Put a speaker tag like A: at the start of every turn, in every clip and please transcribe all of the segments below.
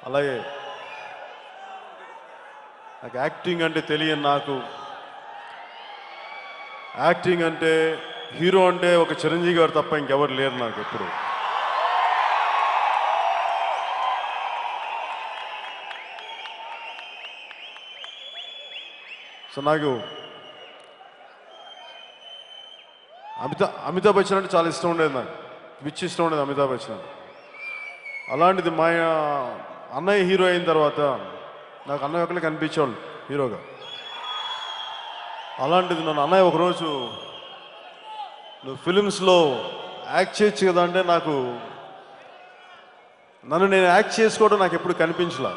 A: అలాగే నాకు యాక్టింగ్ అంటే తెలియని నాకు యాక్టింగ్ అంటే హీరో అంటే ఒక చిరంజీవి గారు తప్ప ఇంకెవరు లేరు నాకు ఎప్పుడు. సో నాకు అమితాబ్ బచ్చన్ అంటే చాలా ఇష్టం ఉండేది, నాకు పిచ్చి ఇష్టం ఉండేది అమితాబ్ బచ్చన్. అలాంటిది మా అన్నయ్య హీరో అయిన తర్వాత నాకు అన్నయ్య ఒకళ్ళే కనిపించేవాళ్ళు హీరోగా. అలాంటిది నన్ను అన్నయ్య ఒకరోజు నువ్వు ఫిలిమ్స్లో యాక్ట్ చేయొచ్చు కదా అంటే నాకు నన్ను నేను యాక్ట్ చేసుకోవడం నాకు ఎప్పుడు కనిపించలా.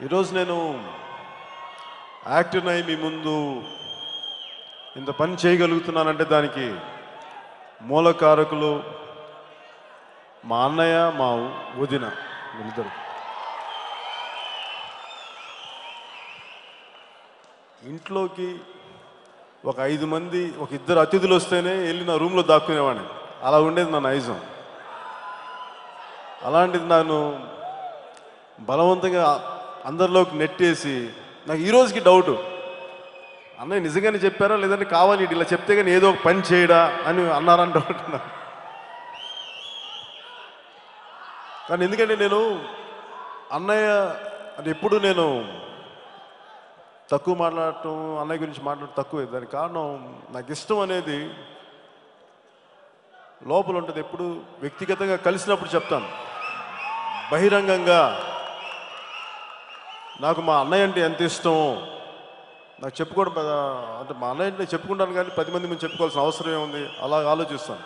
A: ఈరోజు నేను యాక్టర్ని అయి మీ ముందు ఇంత పని చేయగలుగుతున్నానంటే దానికి మూలకారకులు మా అన్నయ్య మా వదిన వీళ్ళిద్దరు. ఇంట్లోకి ఒక 5 మంది ఒక 2 అతిథులు వస్తేనే వెళ్ళి నా రూమ్లో దాక్కునేవాడిని. అలా ఉండేది నా నైజం. అలాంటిది నన్ను బలవంతంగా అందరిలోకి నెట్టేసి నాకు ఈరోజుకి డౌటు, అన్నయ్య నిజంగానే చెప్పారా లేదంటే కావాలి ఇలా చెప్తే కానీ ఏదో ఒక పని చేయడా అని అన్నారని డౌట్ నాకు. కానీ ఎందుకంటే నేను అన్నయ్య అంటే ఎప్పుడు నేను తక్కువ మాట్లాడటం, అన్నయ్య గురించి మాట్లాడటం తక్కువ. దానికి కారణం నాకు ఇష్టం అనేది లోపల ఉంటుంది. ఎప్పుడు వ్యక్తిగతంగా కలిసినప్పుడు చెప్తాను, బహిరంగంగా నాకు మా అన్నయ్య అంటే ఎంత ఇష్టమో నాకు చెప్పుకోవడం. అంటే మా అన్నయ్య అంటే చెప్పుకుంటాను కానీ 10 మంది ముందు చెప్పుకోవాల్సిన అవసరం ఏముంది, అలా ఆలోచిస్తాను.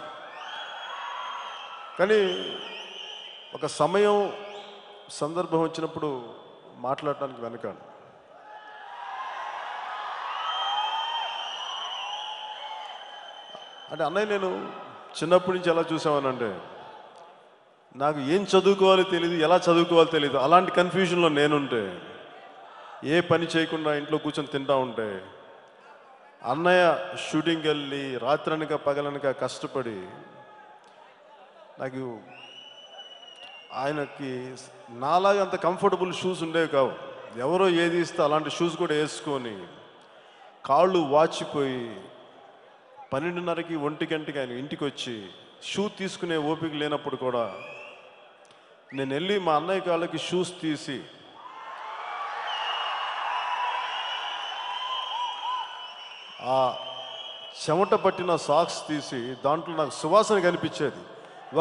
A: కానీ ఒక సమయం సందర్భం వచ్చినప్పుడు మాట్లాడటానికి వెనకాడు. అంటే అన్నయ్య నేను చిన్నప్పటి నుంచి ఎలా చూసామనంటే నాకు ఏం చదువుకోవాలో తెలియదు, ఎలా చదువుకోవాలో తెలియదు. అలాంటి కన్ఫ్యూజన్లో నేనుంటే, ఏ పని చేయకుండా ఇంట్లో కూర్చొని తింటా ఉంటే, అన్నయ్య షూటింగ్కి వెళ్ళి రాత్రనక పగలనక కష్టపడి నాకు ఆయనకి నాలాగా అంత కంఫర్టబుల్ షూస్ ఉండేవి కావు. ఎవరో ఏది ఇస్తే అలాంటి షూస్ కూడా వేసుకొని కాళ్ళు వాచిపోయి 12:30కి 1 గంటకి ఆయన ఇంటికి వచ్చి షూ తీసుకునే ఓపిక లేనప్పుడు కూడా నేను వెళ్ళి మా అన్నయ్య కాళ్ళకి షూస్ తీసి ఆ చెమట పట్టిన సాక్స్ తీసి దాంట్లో నాకు సువాసన కనిపించేది.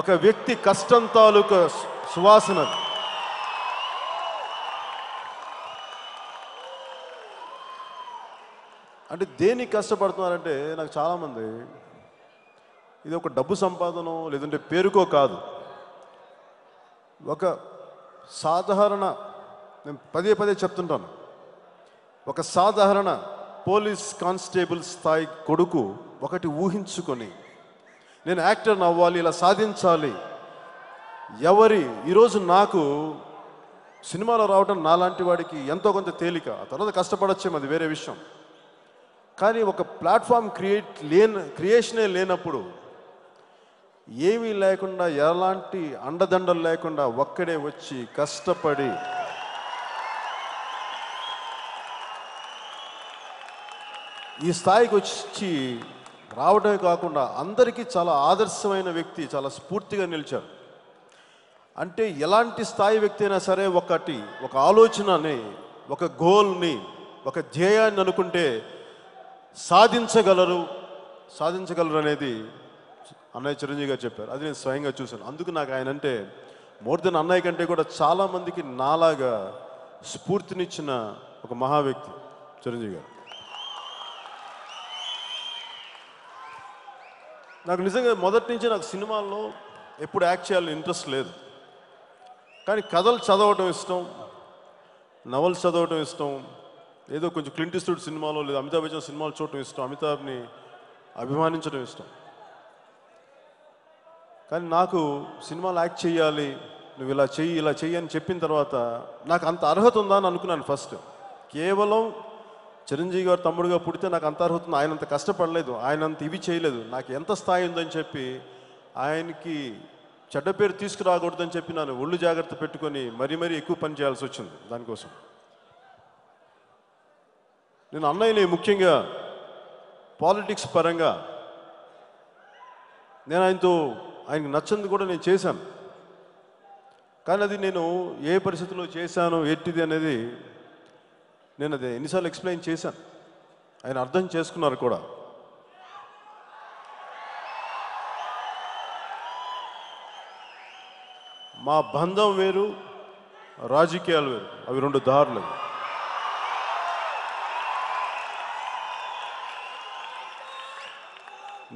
A: ఒక వ్యక్తి కష్టం తాలూకా సువాసన. అంటే దేనికి కష్టపడుతున్నారంటే నాకు చాలామంది ఇది ఒక డబ్బు సంపాదన లేదంటే పేరుకో కాదు, ఒక సాధారణ, నేను పదే చెప్తుంటాను, ఒక సాధారణ పోలీస్ కానిస్టేబుల్ స్థాయి కొడుకు ఒకటి ఊహించుకొని నేను యాక్టర్ని అవ్వాలి, ఇలా సాధించాలి. ఈరోజు నాకు సినిమాలో రావడం నాలాంటి వాడికి ఎంతో కొంత తేలిక, ఆ తర్వాత కష్టపడచ్చేమో అది వేరే విషయం. కానీ ఒక ప్లాట్ఫామ్ క్రియేషనే లేనప్పుడు, ఏమీ లేకుండా, ఎలాంటి అండదండలు లేకుండా ఒక్కడే వచ్చి కష్టపడి ఈ స్థాయికి వచ్చి రావడమే కాకుండా అందరికీ చాలా ఆదర్శమైన వ్యక్తి, చాలా స్ఫూర్తిగా నిలిచారు. అంటే ఎలాంటి స్థాయి వ్యక్తి అయినా సరే ఒక ఆలోచనని, ఒక గోల్ని, ఒక ధ్యేయాన్ని అనుకుంటే సాధించగలరు అనేది అన్నయ్య చిరంజీవి గారు చెప్పారు. అది నేను స్వయంగా చూశాను. అందుకు నాకు ఆయన అంటే మోర్ దెన్ అన్నయ్య కంటే కూడా చాలామందికి నాలాగా స్ఫూర్తినిచ్చిన ఒక మహా వ్యక్తి చిరంజీవి గారు. నాకు నిజంగా మొదటి నుంచి నాకు సినిమాల్లో ఎప్పుడు యాక్ట్ చేయాలని ఇంట్రెస్ట్ లేదు. కానీ కథలు చదవటం ఇష్టం, నవల్స్ చదవటం ఇష్టం, ఏదో కొంచెం క్లింట్ ఈస్ట్వుడ్ సినిమాలో లేదా అమితాబ్ బచ్చన్ సినిమాలు చూడటం ఇష్టం, అమితాబ్ని అభిమానించడం ఇష్టం. కానీ నాకు సినిమాలో యాక్ట్ చేయాలి, నువ్వు ఇలా చెయ్యి అని చెప్పిన తర్వాత నాకు అంత అర్హత ఉందా అని అనుకున్నాను ఫస్ట్. కేవలం చిరంజీవి గారు తమ్ముడుగా పుడితే నాకు అంత అర్హత ఉంది, ఆయన అంత కష్టపడలేదు, ఆయన అంత ఇవి చేయలేదు, నాకు ఎంత స్థాయి ఉందని చెప్పి ఆయనకి చెడ్డ పేరు తీసుకురాకూడదని చెప్పి నన్ను ఒళ్ళు జాగ్రత్త పెట్టుకొని మరీ ఎక్కువ పని చేయాల్సి వచ్చింది దానికోసం. నేను అన్నయ్యని ముఖ్యంగా పాలిటిక్స్ పరంగా నేను ఆయనకు నచ్చంది కూడా నేను చేశాను. కానీ అది నేను ఏ పరిస్థితిలో చేశాను ఏంటిది అనేది నేను అది ఎన్నిసార్లు ఎక్స్ప్లెయిన్ చేశాను. ఆయన అర్థం చేసుకున్నారు కూడా. మా బంధం వేరు, రాజకీయాలు వేరు, అవి రెండు దారులు.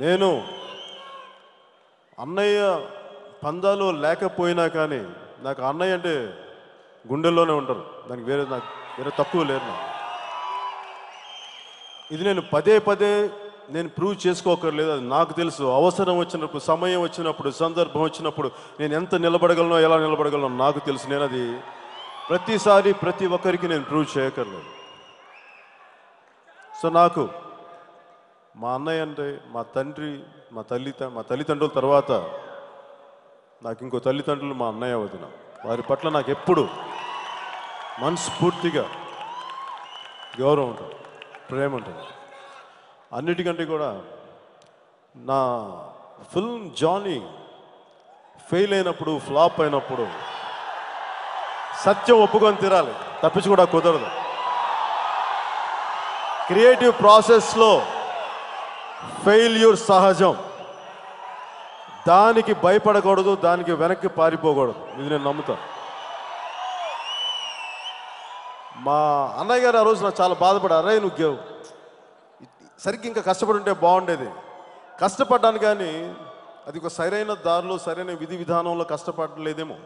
A: నేను అన్నయ్య పందాలు లేకపోయినా కానీ నాకు అన్నయ్య అంటే గుండెల్లోనే ఉంటారు. దానికి నాకు వేరే తక్కువ లేరు. నాకు ఇది నేను పదే నేను ప్రూవ్ చేసుకోకర్లేదు. అది నాకు తెలుసు. అవసరం వచ్చినప్పుడు, సమయం వచ్చినప్పుడు, సందర్భం వచ్చినప్పుడు నేను ఎంత నిలబడగలనో, ఎలా నిలబడగలనో నాకు తెలుసు. నేను అది ప్రతిసారి ప్రతి ఒక్కరికి నేను ప్రూవ్ చేయకర్లేదు. సో నాకు మా అన్నయ్య అంటే మా తండ్రి, మా తల్లిదండ్రుల తర్వాత నాకు ఇంకో తల్లిదండ్రులు మా అన్నయ్య వదిన. వారి పట్ల నాకు ఎప్పుడు మనస్ఫూర్తిగా గౌరవం ఉంటుంది, ప్రేమ ఉంటుంది. అన్నిటికంటే కూడా నా ఫిల్మ్ జానీ ఫెయిల్ అయినప్పుడు, ఫ్లాప్ అయినప్పుడు సత్యం ఒప్పుకొని తీరాలి, తప్పించి కూడా కుదరదు. క్రియేటివ్ ప్రాసెస్లో ఫెయిల్యూర్ సహజం. దానికి భయపడకూడదు, దానికి వెనక్కి పారిపోకూడదు. ఇది నేను నమ్ముతాను. మా అన్నయ్య గారు ఆ రోజు నాకు చాలా బాధపడారు. అరే నువ్వు సరిగ్గా ఇంకా కష్టపడి ఉంటే బాగుండేది. కష్టపడ్డాను కానీ అది ఒక సరైన దారిలో, సరైన విధి విధానంలో కష్టపడలేదేమో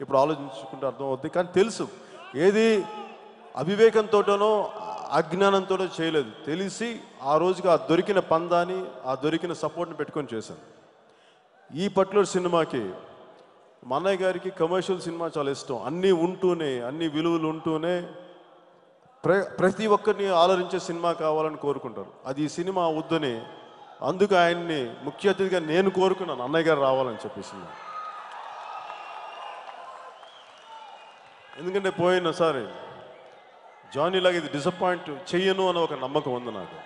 A: ఇప్పుడు ఆలోచించుకుంటే అర్థమవుద్ది. కానీ తెలుసు ఏది అవివేకంతోనో అజ్ఞానంతోనో చేయలేదు. తెలిసి ఆ రోజుకి ఆ దొరికిన పందాన్ని, ఆ దొరికిన సపోర్ట్ని పెట్టుకొని చేశాను. ఈ పర్టికులర్ సినిమాకి మా అన్నయ్య గారికి కమర్షియల్ సినిమా చాలా ఇష్టం. అన్నీ ఉంటూనే, అన్ని విలువలు ఉంటూనే ప్రతి ఒక్కరిని ఆలోచించే సినిమా కావాలని కోరుకుంటారు. అది ఈ సినిమా వద్దని, అందుకు ఆయన్ని ముఖ్య అతిథిగా నేను కోరుకున్నాను, అన్నయ్య గారు రావాలని చెప్పేసి. ఎందుకంటే పోయినసారి జానీలాగా ఇది డిసప్పాయింట్ చెయ్యను అన్న ఒక నమ్మకం ఉంది నాకు.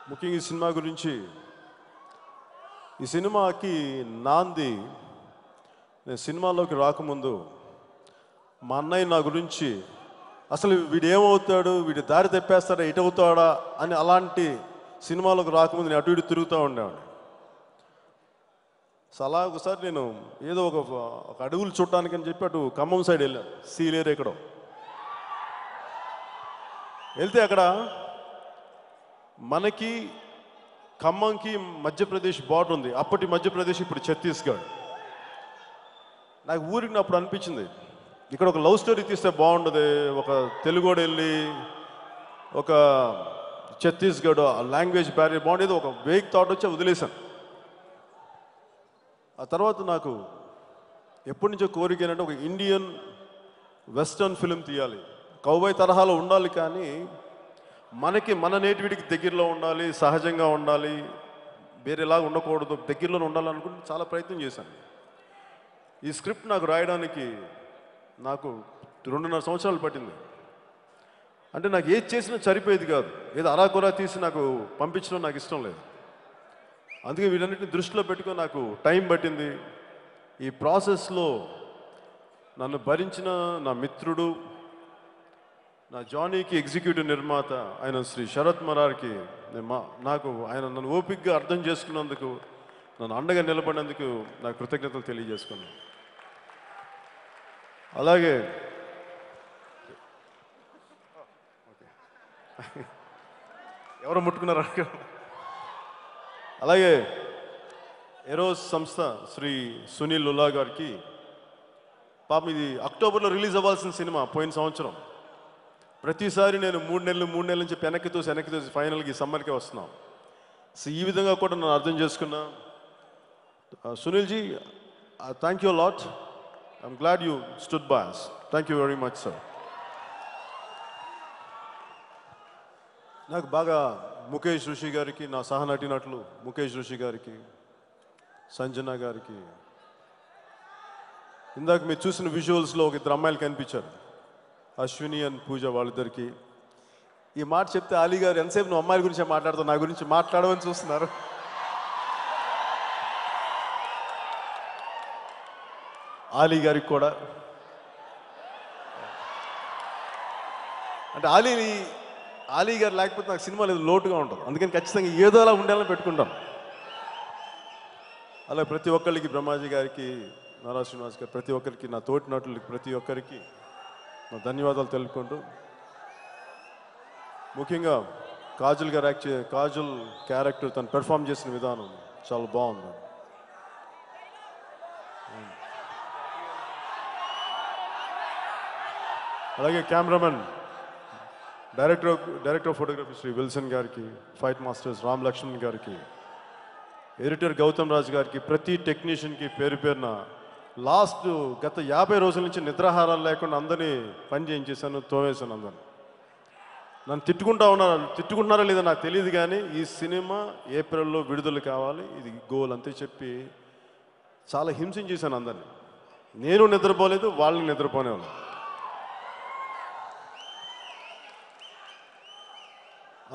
A: ముఖ్యంగా ఈ సినిమా గురించి, ఈ సినిమాకి నాంది, నేను సినిమాలోకి రాకముందు మా అన్నయ్య నా గురించి అసలు వీడు ఏమవుతాడు, వీడి దారి తెప్పేస్తాడా, ఎటవుతాడా అని అలాంటి సినిమాలోకి రాకముందు నేను అటు ఇటు తిరుగుతూ ఉండేవాడిని. సో అలా ఒకసారి నేను ఏదో ఒక అడవులు చూడటానికి అని చెప్పి అటు ఖమ్మం సైడ్ వెళ్ళాను. సీలేరు ఎక్కడో వెళ్తే అక్కడ మనకి ఖమ్మంకి మధ్యప్రదేశ్ బార్డర్ ఉంది. అప్పటి మధ్యప్రదేశ్, ఇప్పుడు ఛత్తీస్గఢ్. నాకు ఊరికి అప్పుడు అనిపించింది ఇక్కడ ఒక లవ్ స్టోరీ తీస్తే బాగుండదు. ఒక తెలుగోడు వెళ్ళి ఒక ఛత్తీస్గఢ్ లాంగ్వేజ్ బ్యారియర్ బాగుండేది. ఒక వేగ్ థాట్ వచ్చి వదిలేశాను. ఆ తర్వాత నాకు ఎప్పటి నుంచో కోరిక ఏంటంటే ఒక ఇండియన్ వెస్టర్న్ ఫిలిం తీయాలి. కౌబాయ్ తరహాలో ఉండాలి కానీ మనకి మన నేటివిటికి దగ్గరలో ఉండాలి, సహజంగా ఉండాలి, వేరేలాగా ఉండకూడదు, దగ్గరలో ఉండాలనుకుంటే చాలా ప్రయత్నం చేశాను. ఈ స్క్రిప్ట్ నాకు రాయడానికి నాకు 2.5 సంవత్సరాలు పట్టింది. అంటే నాకు ఏది చేసినా సరిపోయేది కాదు. ఏదో అరాకొరా తీసి నాకు పంపించడం నాకు ఇష్టం లేదు. అందుకే వీటన్నిటిని దృష్టిలో పెట్టుకొని నాకు టైం పట్టింది. ఈ ప్రాసెస్లో నన్ను భరించిన నా మిత్రుడు, నా జానీకి ఎగ్జిక్యూటివ్ నిర్మాత ఆయన శ్రీ శరత్ మరార్కి నాకు ఆయన నన్ను ఓపికగా అర్థం చేసుకున్నందుకు, నన్ను అండగా నిలబడినందుకు నా కృతజ్ఞతలు తెలియజేసుకున్నాను. అలాగే ఎవరు ముట్టుకున్నారు. అలాగే ఎరోస్ సంస్థ శ్రీ సునీల్ లులా గారికి, పాపం ఇది అక్టోబర్లో రిలీజ్ అవ్వాల్సిన సినిమా పోయిన సంవత్సరం. ప్రతిసారి నేను 3 నెలలు నుంచి వెనక్కి తోసి ఫైనల్కి సమ్మర్కే వస్తున్నాం. సో ఈ విధంగా కూడా నన్ను అర్థం చేసుకున్నా. Sunilji, thank you lot. I'm glad you stood by us. Thank you very much sir. నాకు బాగా ముఖేష్ ఋషి గారికి, నా సహనటినట్లు ముఖేష్ ఋషి గారికి, సంజన గారికి, ఇందాక మీరు చూసిన విజువల్స్లో ఒక ఇద్దరు అమ్మాయిలు కనిపించారు, అశ్విని అండ్ పూజ, వాళ్ళిద్దరికి. ఈ మాట చెప్తే అలీ గారు ఎంతసేపు నువ్వు అమ్మాయిల గురించి మాట్లాడుతావు, నా గురించి మాట్లాడమని చూస్తున్నారు. అలీ గారికి కూడా అంటే అలీ గారు లేకపోతే నాకు సినిమాలో ఏదో లోటుగా ఉంటుంది, అందుకని ఖచ్చితంగా ఏదో అలా ఉండేలా పెట్టుకుంటాను. అలా ప్రతి ఒక్కరికి, బ్రహ్మాజీ గారికి, నారా శ్రీనివాస్ గారు, ప్రతి ఒక్కరికి, నా తోటి నటులకి ప్రతి ఒక్కరికి నా ధన్యవాదాలు తెలుపుకుంటూ, ముఖ్యంగా కాజల్ గారు కాజల్ క్యారెక్టర్ తను పెర్ఫామ్ చేసిన విధానం చాలా బాగుంది. అలాగే cameraman, director of photography Shri Wilson గారికి, ఫైట్ మాస్టర్స్ రామ్ లక్ష్మణ్ గారికి, ఎడిటర్ గౌతమ్ రాజ్ గారికి, ప్రతి టెక్నీషియన్కి పేరు పేరున గత 50 రోజుల నుంచి నిద్రాహారాలు లేకుండా అందరినీ పని చేయించేశాను, తోవేశాను అందరిని. నన్ను తిట్టుకుంటున్నారో లేదో నాకు తెలియదు, కానీ ఈ సినిమా ఏప్రిల్లో విడుదల కావాలి, ఇది గోల్ అంతే చెప్పి చాలా హింసించేశాను అందరినీ. నేను నిద్రపోలేదు, వాళ్ళని నిద్రపోనేవాళ్ళు.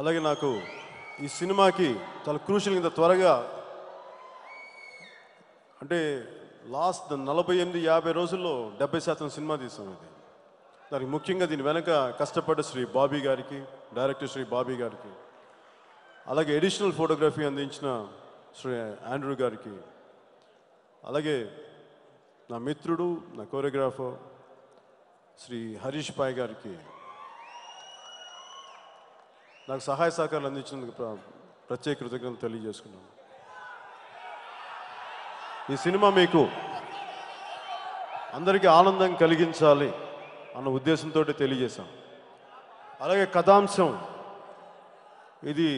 A: అలాగే నాకు ఈ సినిమాకి చాలా క్రూషియల్, ఇంత త్వరగా అంటే లాస్ట్ 48-50 రోజుల్లో 70% సినిమా తీసాం. ఇది దానికి ముఖ్యంగా దీని వెనక కష్టపడ్డ శ్రీ బాబీ గారికి, డైరెక్టర్ శ్రీ బాబీ గారికి, అలాగే ఎడిషనల్ ఫోటోగ్రఫీ అందించిన శ్రీ ఆండ్రూ గారికి, అలాగే నా మిత్రుడు, నా కోరియోగ్రాఫర్ శ్రీ హరీష్ పాయ్ గారికి నాకు సహాయ సహకారాలు అందించినందుకు ప్రత్యేక కృతజ్ఞతలు తెలియజేసుకున్నాను. ఈ సినిమా మీకు అందరికీ ఆనందం కలిగించాలి అన్న ఉద్దేశంతో తెలియజేశాం. అలాగే కథాంశం, ఇది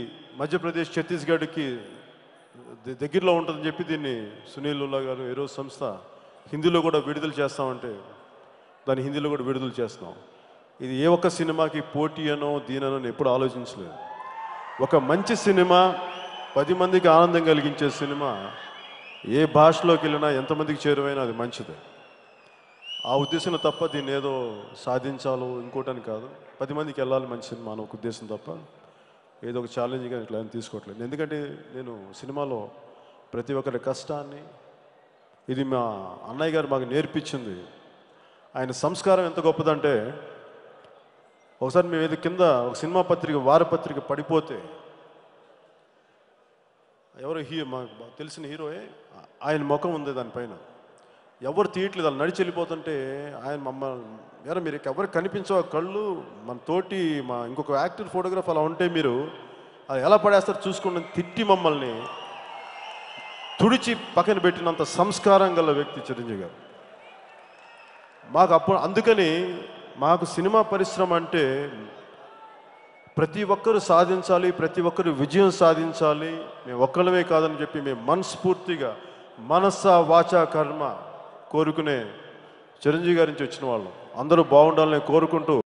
A: మధ్యప్రదేశ్ ఛత్తీస్గఢ్కి దగ్గరలో ఉంటుందని చెప్పి దీన్ని సునీల్ లుల్లా గారు ఏరో సంస్థ హిందీలో కూడా విడుదల చేస్తామంటే దాన్ని హిందీలో కూడా విడుదల చేస్తాం. ఇది ఏ ఒక్క సినిమాకి పోటీ అనో దీననో నేను ఎప్పుడు ఆలోచించలేదు. ఒక మంచి సినిమా, 10 మందికి ఆనందం కలిగించే సినిమా ఏ భాషలోకి వెళ్ళినా ఎంతమందికి చేరువైనా అది మంచిదే. ఆ ఉద్దేశంలో తప్ప దీన్ని ఏదో సాధించాలో ఇంకోటని కాదు, 10 మందికి వెళ్ళాలి మంచి సినిమా అని ఒక ఉద్దేశం తప్ప ఏదో ఒక ఛాలెంజ్గా ఇట్లా అని తీసుకోవట్లేదు. ఎందుకంటే నేను సినిమాలో ప్రతి ఒక్కరి కష్టాన్ని, ఇది మా అన్నయ్య గారు మాకు నేర్పించింది. ఆయన సంస్కారం ఎంత గొప్పదంటే, ఒకసారి మేము ఏదో కింద ఒక సినిమా పత్రిక, వారపత్రిక పడిపోతే ఎవరో మాకు తెలిసిన హీరోయే, ఆయన ముఖం ఉంది దానిపైన, ఎవరు తీయట్లేదు, వాళ్ళు నడిచి వెళ్ళిపోతుంటే ఆయన మమ్మల్ని మీరు ఎవరు కనిపించవు కళ్ళు, మన తోటి ఇంకొక యాక్టర్ ఫోటోగ్రాఫ్ అలా ఉంటే మీరు అది ఎలా పడేస్తారు చూసుకుని తిట్టి మమ్మల్ని తుడిచి పక్కన పెట్టినంత సంస్కారం గల వ్యక్తి చిరంజీవి గారు. అందుకని మాకు సినిమా పరిశ్రమ అంటే ప్రతి ఒక్కరు సాధించాలి, ప్రతి ఒక్కరు విజయం సాధించాలి, మేము ఒక్కళ్ళమే కాదని చెప్పి మేము మనస్ఫూర్తిగా మనస వాచ కర్మ కోరుకునే చిరంజీవి గారి నుంచి వచ్చిన వాళ్ళు అందరూ బాగుండాలని కోరుకుంటూ